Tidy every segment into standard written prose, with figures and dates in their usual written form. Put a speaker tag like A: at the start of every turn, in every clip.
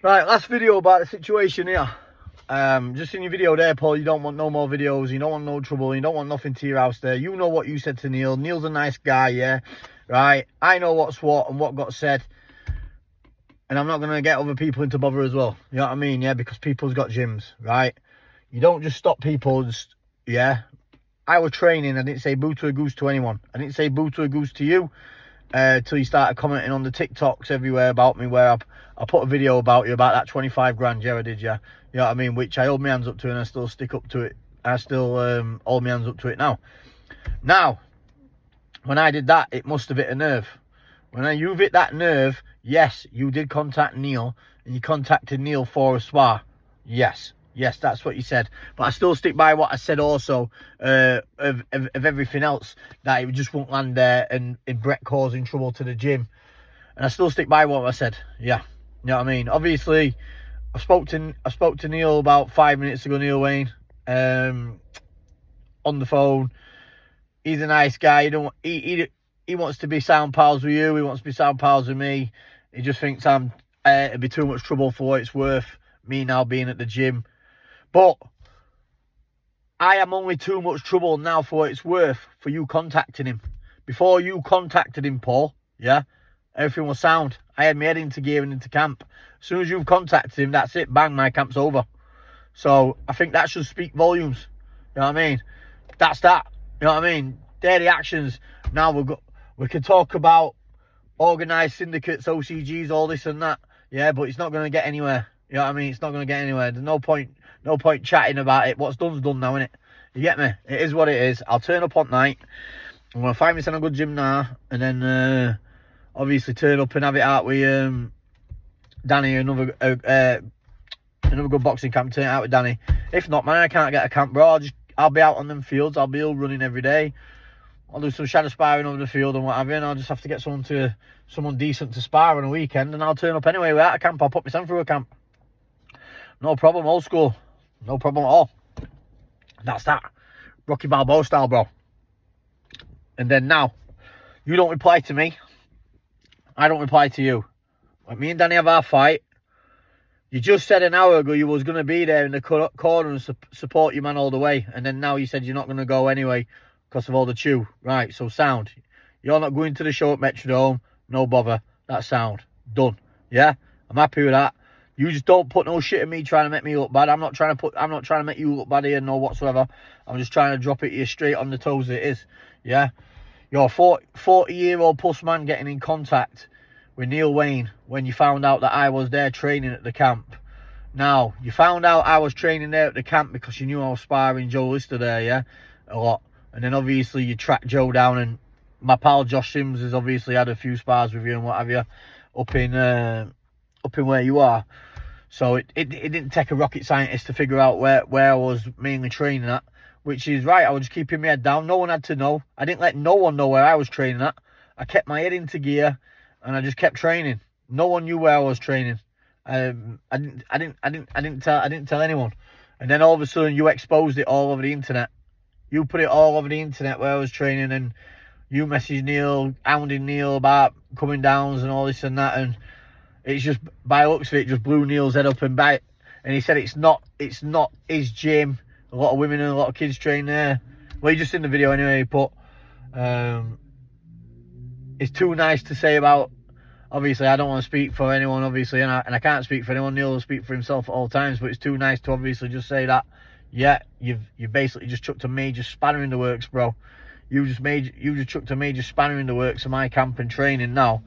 A: Right, last video about the situation here. Just in your video there, Paul, you don't want no more videos, you don't want no trouble, you don't want nothing to your house there. You know what you said to Neil. Neil's a nice guy, yeah? Right, I know what's what and what got said. And I'm not going to get other people into bother as well. You know what I mean? Yeah, because people's got gyms, right? You don't just stop people, yeah? I was training, I didn't say boo to a goose to anyone. I didn't say boo to a goose to you till you started commenting on the TikToks everywhere about me, where I put a video about you, about that 25 grand, yeah, I did, yeah. You know what I mean? Which I hold my hands up to and I still stick up to it. I still hold my hands up to it now. Now, when I did that, it must have hit a nerve. When you've hit that nerve, yes, you did contact Neil, and you contacted Neil for a spar. Yes, that's what you said. But I still stick by what I said also of everything else, that it just won't land there and Brett causing trouble to the gym. And I still stick by what I said. Yeah, you know what I mean? Obviously, I spoke to Neil about 5 minutes ago, Neil WAIN, on the phone. He's a nice guy. He wants to be sound pals with you. He wants to be sound pals with me. He just thinks it'd be too much trouble for what it's worth, me now being at the gym. But I am only too much trouble now for what it's worth for you contacting him. Before you contacted him, Paul, yeah, everything was sound. I had my head into gear and into camp. As soon as you've contacted him, that's it. Bang, my camp's over. So I think that should speak volumes. You know what I mean? That's that. You know what I mean? They're the actions. Now we can talk about organised syndicates, OCGs, all this and that. Yeah, but it's not going to get anywhere. You know what I mean? It's not going to get anywhere. There's no point chatting about it. What's done's done now, innit? You get me? It is what it is. I'll turn up on night. I'm going to find myself a good gym now. And then obviously turn up and have it out with Danny, another good boxing camp. Turn it out with Danny. If not, man, I can't get a camp, bro. I'll be out on them fields. I'll be all running every day. I'll do some shadow sparring over the field and what have you, and I'll just have to get someone decent to spar on a weekend, and I'll turn up anyway without a camp. I'll put myself through a camp. No problem, old school. No problem at all. That's that. Rocky Balboa style, bro. And then now, you don't reply to me. I don't reply to you. When me and Danny have our fight, you just said an hour ago you was going to be there in the corner and support your man all the way, and then now you said you're not going to go anyway because of all the chew. Right, so sound. You're not going to the show at Metrodome. No bother. That's sound. Done. Yeah? I'm happy with that. You just don't put no shit in me trying to make me look bad. I'm not trying to make you look bad here, no whatsoever. I'm just trying to drop it to you straight on the toes it is. Yeah? You're a 40-year-old plus man getting in contact with Neil WAIN when you found out that I was there training at the camp. Now, you found out I was training there at the camp because you knew I was sparring Joe Lister there, yeah? A lot. And then obviously you tracked Joe down, and my pal Josh Sims has obviously had a few spars with you and what have you up in where you are. So it didn't take a rocket scientist to figure out where I was mainly training at, which is right. I was just keeping my head down. No one had to know. I didn't let no one know where I was training at. I kept my head into gear and I just kept training. No one knew where I was training. I didn't tell anyone. And then all of a sudden you exposed it all over the internet. You put it all over the internet where I was training, and you messaged Neil, hounding Neil about coming downs and all this and that, and it's just, by the looks of it, just blew Neil's head up and back. And he said it's not his gym. A lot of women and a lot of kids train there. Well, you just in the video anyway, but it's too nice to say about. Obviously, I don't want to speak for anyone, obviously, and I can't speak for anyone. Neil will speak for himself at all times, but it's too nice to obviously just say that. Yeah, you basically just chucked a major spanner in the works, bro. You just chucked a major spanner in the works of my camp and training now,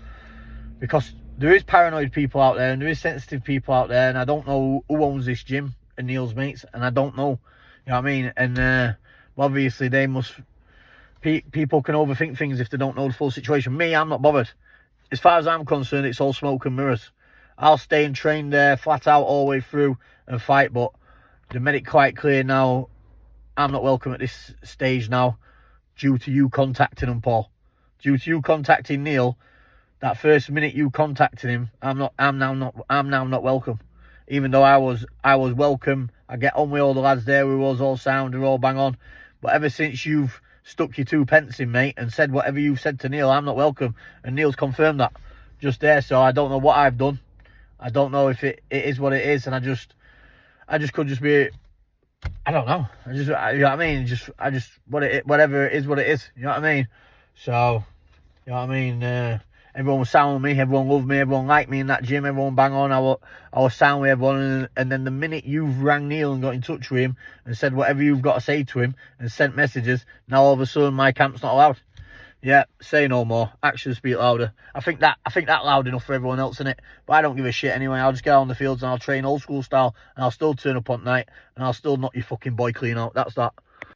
A: because there is paranoid people out there and there is sensitive people out there, and I don't know who owns this gym and Neil's mates, and I don't know, you know what I mean? And obviously they must. People can overthink things if they don't know the full situation. Me, I'm not bothered. As far as I'm concerned, it's all smoke and mirrors. I'll stay and train there flat out all the way through and fight, but they made it quite clear now I'm not welcome at this stage now, due to you contacting him, Paul. Due to you contacting Neil, that first minute you contacted him, I'm now not welcome. Even though I was welcome, I get on with all the lads there, we was all sound, we were all bang on. But ever since you've stuck your 2 pence in, mate, and said whatever you've said to Neil, I'm not welcome. And Neil's confirmed that just there, so I don't know what I've done. I don't know if it is what it is, and I just could just be, I don't know. You know what I mean? Whatever it is, what it is. You know what I mean? So, you know what I mean? Everyone was sound with me. Everyone loved me. Everyone liked me in that gym. Everyone bang on. I was sound with everyone. And then the minute you've rang Neil and got in touch with him and said whatever you've got to say to him and sent messages, now all of a sudden my camp's not allowed. Yeah, say no more. Actions speak louder. I think that loud enough for everyone else, innit? But I don't give a shit anyway. I'll just get on the fields and I'll train old school style, and I'll still turn up on night, and I'll still knock your fucking boy clean out. That's that.